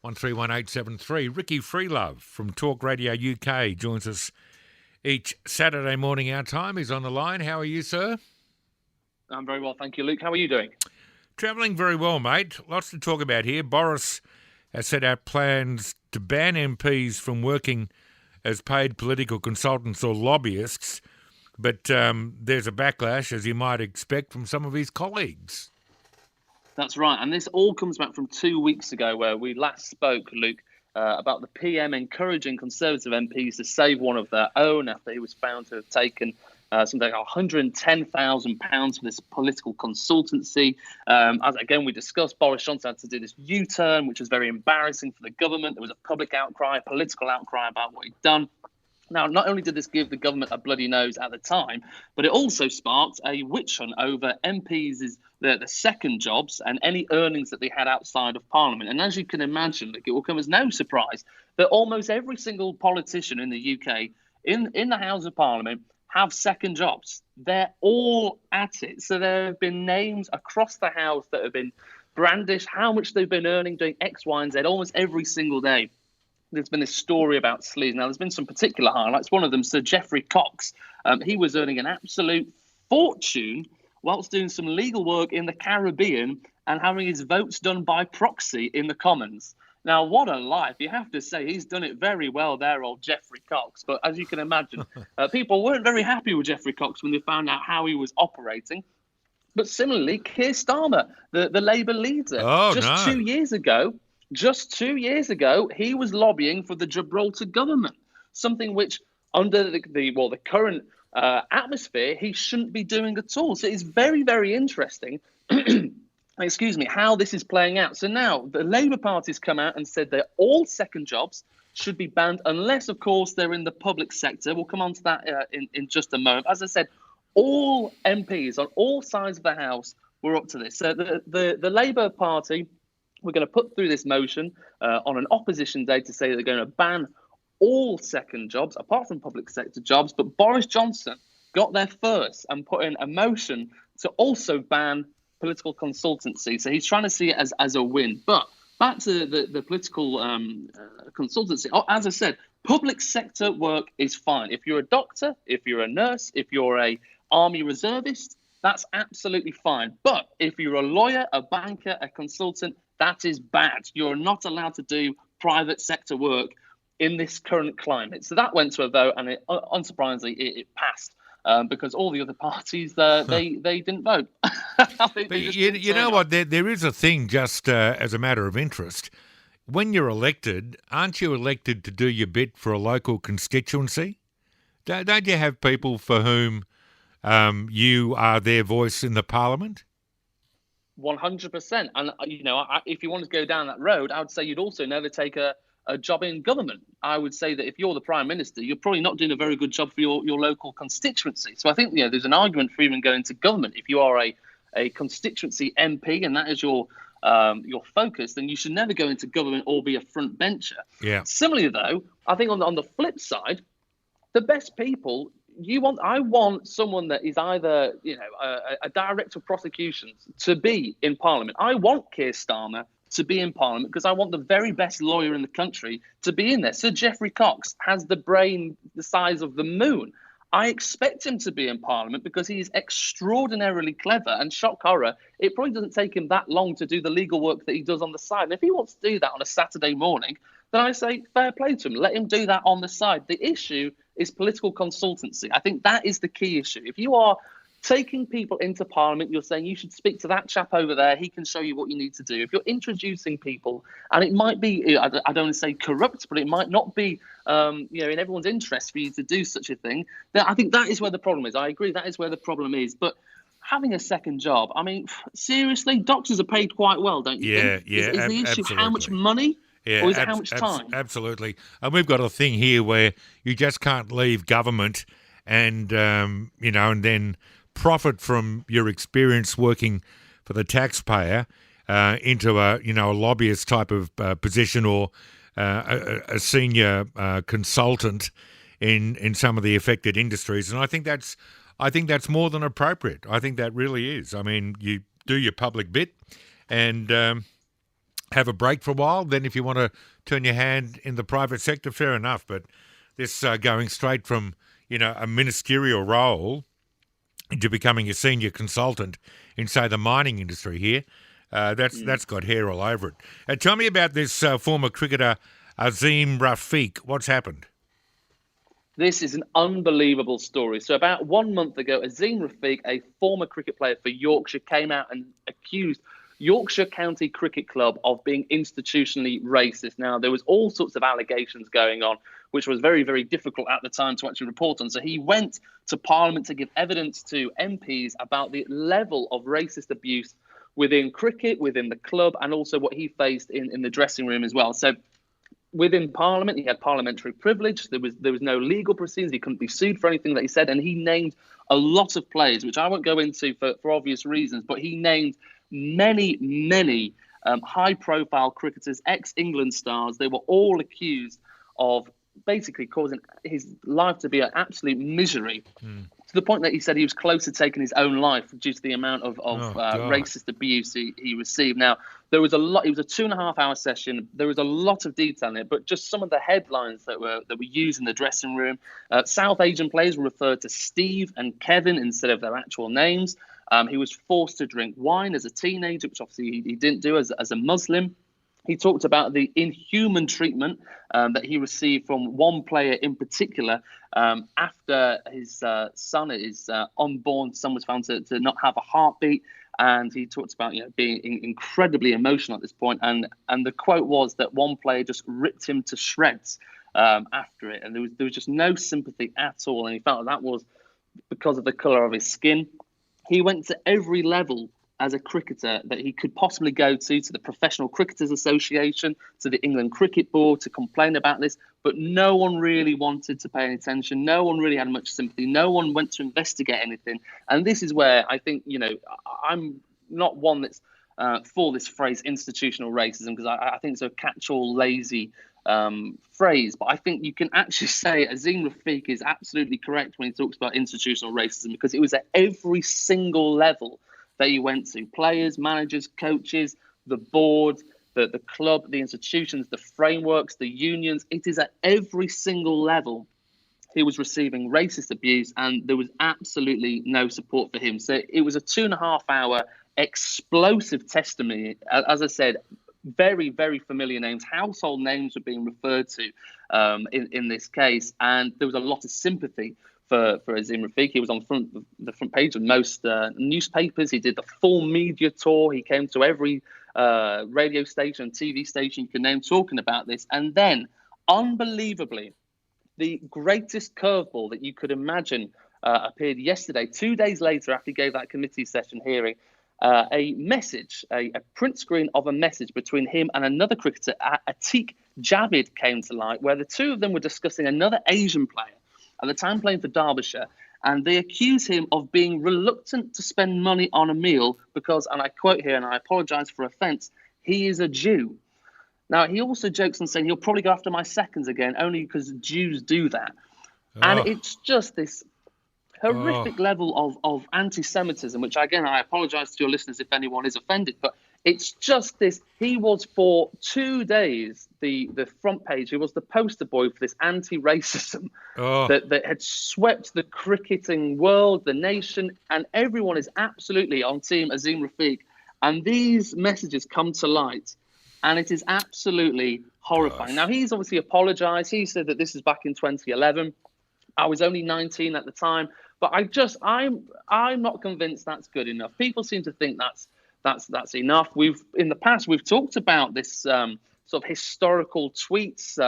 131873. Ricky Freelove from Talk Radio UK joins us each Saturday morning our time. He's on the line. How are you, sir? I'm very well, thank you, Luke. How are you doing? Travelling very well, mate. Lots to talk about here. Boris has set out plans to ban MPs from working as paid political consultants or lobbyists, but there's a backlash, as you might expect, from some of his colleagues. That's right, and this all comes back from 2 weeks ago where we last spoke, Luke, about the PM encouraging Conservative MPs to save one of their own after he was found to have taken something like £110,000 for this political consultancy. As again we discussed, Boris Johnson had to do this U-turn, which was very embarrassing for the government. There was a public outcry, a political outcry about what he'd done. Now, not only did this give the government a bloody nose at the time, but it also sparked a witch hunt over MPs' the second jobs and any earnings that they had outside of Parliament. And as you can imagine, it will come as no surprise that almost every single politician in the UK in the House of Parliament have second jobs. They're all at it. So there have been names across the House that have been brandished, how much they've been earning doing X, Y, and Z almost every single day. There's been this story about sleaze. Now, there's been some particular highlights. One of them, Sir Geoffrey Cox. He was earning an absolute fortune whilst doing some legal work in the Caribbean and having his votes done by proxy in the Commons. Now, what a life. You have to say he's done it very well there, old Geoffrey Cox. But as you can imagine, people weren't very happy with Geoffrey Cox when they found out how he was operating. But similarly, Keir Starmer, the Labour leader, Just 2 years ago, he was lobbying for the Gibraltar government, something which, under the current atmosphere, he shouldn't be doing at all. So it's very, very interesting, how this is playing out. So now the Labour Party's come out and said that all second jobs should be banned, unless, of course, they're in the public sector. We'll come on to that in just a moment. As I said, all MPs on all sides of the House were up to this. So the Labour Party, we're going to put through this motion on an opposition day to say they're going to ban all second jobs, apart from public sector jobs. But Boris Johnson got there first and put in a motion to also ban political consultancy. So he's trying to see it as a win. But back to the political consultancy. As I said, public sector work is fine. If you're a doctor, if you're a nurse, if you're a army reservist, that's absolutely fine. But if you're a lawyer, a banker, a consultant, that is bad. You're not allowed to do private sector work in this current climate. So that went to a vote, and unsurprisingly, it passed because all the other parties they didn't vote. You know what? There is a thing, just as a matter of interest. When you're elected, aren't you elected to do your bit for a local constituency? Don't you have people for whom you are their voice in the Parliament? 100%. And, if you want to go down that road, I would say you'd also never take a job in government. I would say that if you're the Prime Minister, you're probably not doing a very good job for your local constituency. So I think there's an argument for even going to government. If you are a constituency MP and that is your focus, then you should never go into government or be a front bencher. Yeah. Similarly, though, I think on the flip side, the best people... I want someone that is either, a director of prosecutions to be in Parliament. I want Keir Starmer to be in Parliament because I want the very best lawyer in the country to be in there. Sir Geoffrey Cox has the brain the size of the moon. I expect him to be in Parliament because he is extraordinarily clever, and shock horror, it probably doesn't take him that long to do the legal work that he does on the side. And if he wants to do that on a Saturday morning, then I say fair play to him. Let him do that on the side. The issue is political consultancy. I think that is the key issue. If you are taking people into Parliament, you're saying you should speak to that chap over there. He can show you what you need to do. If you're introducing people, and it might be, I don't want to say corrupt, but it might not be, in everyone's interest for you to do such a thing, then I think that is where the problem is. I agree, that is where the problem is. But having a second job, I mean, seriously, doctors are paid quite well, don't you think? Yeah, is the issue absolutely. How much money? Yeah, or is it how much time? Absolutely. And we've got a thing here where you just can't leave government and, and then profit from your experience working for the taxpayer into a lobbyist type of position or a senior consultant in some of the affected industries. And I think that's more than appropriate. I think that really is. I mean, you do your public bit, and have a break for a while. Then if you want to turn your hand in the private sector, fair enough. But this going straight from, a ministerial role into becoming a senior consultant in, say, the mining industry here, that's got hair all over it. Tell me about this former cricketer, Azim Rafiq. What's happened? This is an unbelievable story. So about 1 month ago, Azim Rafiq, a former cricket player for Yorkshire, came out and accused Yorkshire County Cricket Club of being institutionally racist. Now, there was all sorts of allegations going on, which was very, very difficult at the time to actually report on. So he went to Parliament to give evidence to MPs about the level of racist abuse within cricket, within the club, and also what he faced in the dressing room as well. So within Parliament, he had parliamentary privilege. There was no legal proceedings. He couldn't be sued for anything that he said. And he named a lot of players, which I won't go into for obvious reasons, but he named many high-profile cricketers, ex-England stars. They were all accused of basically causing his life to be an absolute misery, to the point that he said he was close to taking his own life due to the amount of racist abuse he received. Now, there was a lot. It was a 2.5-hour session. There was a lot of detail in it, but just some of the headlines that were used in the dressing room. South Asian players were referred to Steve and Kevin instead of their actual names. He was forced to drink wine as a teenager, which obviously he didn't do as a Muslim. He talked about the inhuman treatment that he received from one player in particular after his son, his unborn son, was found to not have a heartbeat. And he talked about being incredibly emotional at this point. And the quote was that one player just ripped him to shreds after it. And there was just no sympathy at all. And he felt that was because of the colour of his skin. He went to every level as a cricketer that he could possibly go to the Professional Cricketers Association, to the England Cricket Board, to complain about this. But no one really wanted to pay any attention. No one really had much sympathy. No one went to investigate anything. And this is where I think, I'm not one that's for this phrase institutional racism, because I think it's a catch-all lazy phrase. But I think you can actually say Azim Rafiq is absolutely correct when he talks about institutional racism, because it was at every single level that he went to: players, managers, coaches, the board, the club, the institutions, the frameworks, the unions. It is at every single level he was receiving racist abuse, and there was absolutely no support for him. So it was a 2.5-hour explosive testimony. As I said, very, very familiar names, household names were being referred to in this case, and there was a lot of sympathy for Azim Rafiq. He was on the front page of most newspapers. He did the full media tour. He came to every radio station and TV station you can name talking about this. And then, unbelievably, the greatest curveball that you could imagine appeared yesterday, 2 days later after he gave that committee session hearing. A message, a print screen of a message between him and another cricketer, Atiq Javid, came to light, where the two of them were discussing another Asian player, at the time playing for Derbyshire, and they accuse him of being reluctant to spend money on a meal because, and I quote here, and I apologise for offence, he is a Jew. Now, he also jokes and saying he'll probably go after my seconds again, only because Jews do that. And it's just this horrific level of anti-Semitism, which, again, I apologise to your listeners if anyone is offended, but it's just this. He was for 2 days the front page. He was the poster boy for this anti-racism that had swept the cricketing world, the nation, and everyone is absolutely on team Azim Rafiq. And these messages come to light, and it is absolutely horrifying. Now, he's obviously apologised. He said that this is back in 2011. I was only 19 at the time, but I'm not convinced that's good enough. People seem to think that's enough. In the past we've talked about this sort of historical tweets,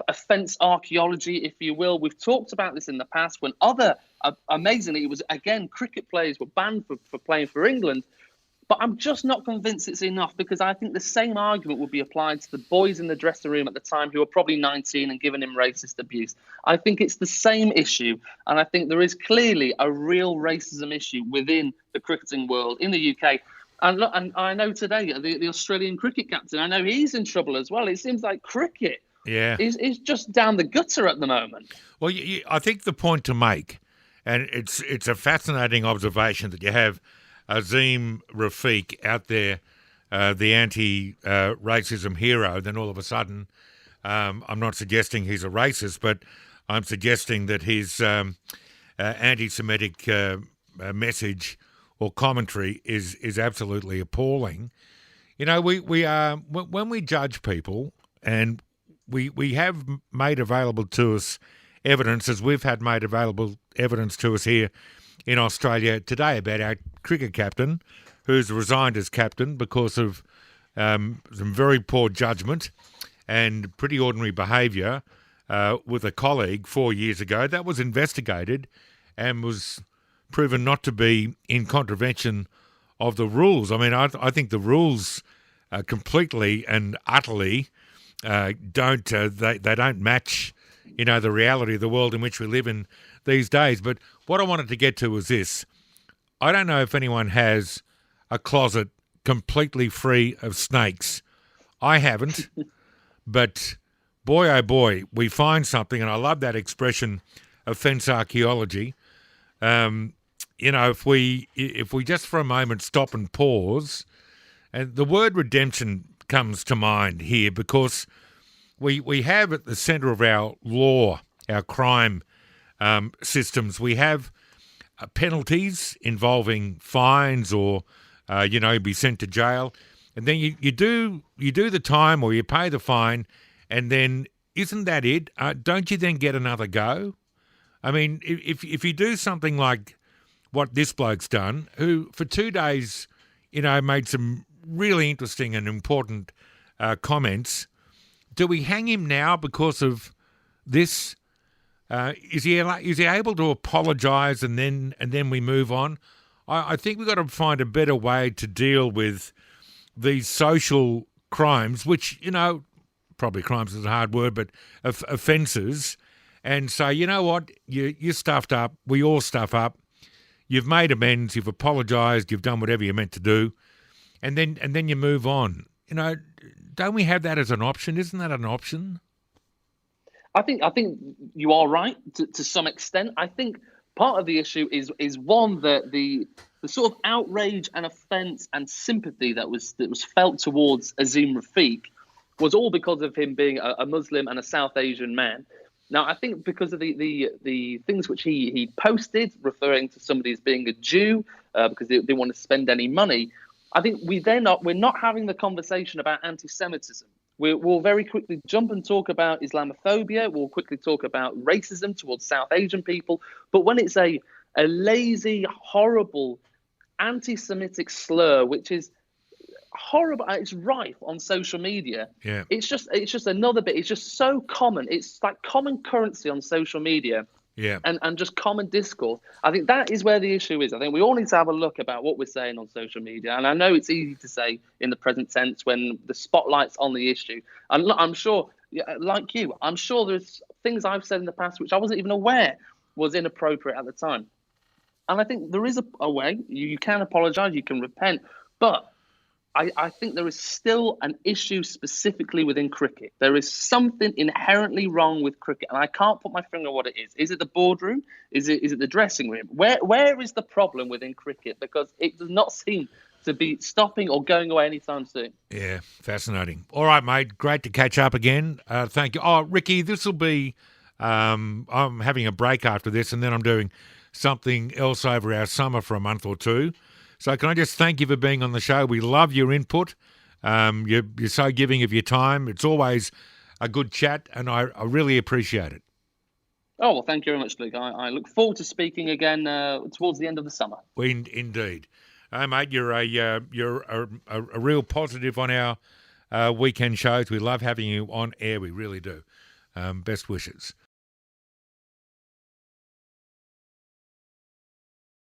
offence archaeology, if you will. We've talked about this in the past when amazingly, it was again cricket players were banned for playing for England. But I'm just not convinced it's enough, because I think the same argument would be applied to the boys in the dressing room at the time who were probably 19 and giving him racist abuse. I think it's the same issue. And I think there is clearly a real racism issue within the cricketing world in the UK. And look, and I know today the Australian cricket captain, I know he's in trouble as well. It seems like cricket is just down the gutter at the moment. Well, I think the point to make, and it's a fascinating observation that you have Azim Rafiq out there the anti-racism hero, then all of a sudden, I'm not suggesting he's a racist, but I'm suggesting that his anti-Semitic message or commentary is absolutely appalling. You know, we are when we judge people, and we have made available to us evidence, as we've had made available evidence to us here in Australia today, about our cricket captain, who's resigned as captain because of some very poor judgment and pretty ordinary behaviour with a colleague 4 years ago. That was investigated and was proven not to be in contravention of the rules. I mean, I think the rules completely and utterly don't match, you know, the reality of the world in which we live in these days. But what I wanted to get to was this. I don't know if anyone has a closet completely free of snakes. I haven't, but boy, oh boy, we find something, and I love that expression of fence archaeology. You know, if we just for a moment stop and pause, and the word redemption comes to mind here, because we have at the centre of our law, our crime systems, we have penalties involving fines or be sent to jail, and then you do the time or you pay the fine, and then isn't that it? Don't you then get another go? I mean, if you do something like what this bloke's done, who for 2 days, made some really interesting and important comments, do we hang him now because of this? Is he able to apologise and then we move on? I think we've got to find a better way to deal with these social crimes, which, probably crimes is a hard word, but offences, and say, you know what, you stuffed up, we all stuff up, you've made amends, you've apologised, you've done whatever you're meant to do, and then you move on. Don't we have that as an option? Isn't that an option? I think you are right to some extent. I think part of the issue is one, that the sort of outrage and offence and sympathy that was felt towards Azim Rafiq was all because of him being a Muslim and a South Asian man. Now, I think because of the things which he posted, referring to somebody as being a Jew because they didn't want to spend any money, I think we're not having the conversation about anti-Semitism. We'll very quickly jump and talk about Islamophobia. We'll quickly talk about racism towards South Asian people. But when it's a lazy, horrible, anti-Semitic slur, which is horrible, it's rife on social media. Yeah. It's just another bit. It's just so common. It's like common currency on social media. Yeah. And just common discourse. I think that is where the issue is. I think we all need to have a look about what we're saying on social media. And I know it's easy to say in the present tense when the spotlight's on the issue. And I'm sure, like you, I'm sure there's things I've said in the past which I wasn't even aware was inappropriate at the time. And I think there is a way. You can apologise, you can repent. But I think there is still an issue specifically within cricket. There is something inherently wrong with cricket, and I can't put my finger on what it is. Is it the boardroom? Is it the dressing room? Where is the problem within cricket? Because it does not seem to be stopping or going away anytime soon. Yeah, fascinating. All right, mate. Great to catch up again. Thank you. Oh, Ricky, this will be... I'm having a break after this, and then I'm doing something else over our summer for a month or two. So can I just thank you for being on the show? We love your input. You're so giving of your time. It's always a good chat, and I really appreciate it. Oh, well, thank you very much, Luke. I look forward to speaking again towards the end of the summer. Indeed. Mate, you're a real positive on our weekend shows. We love having you on air. We really do. Best wishes.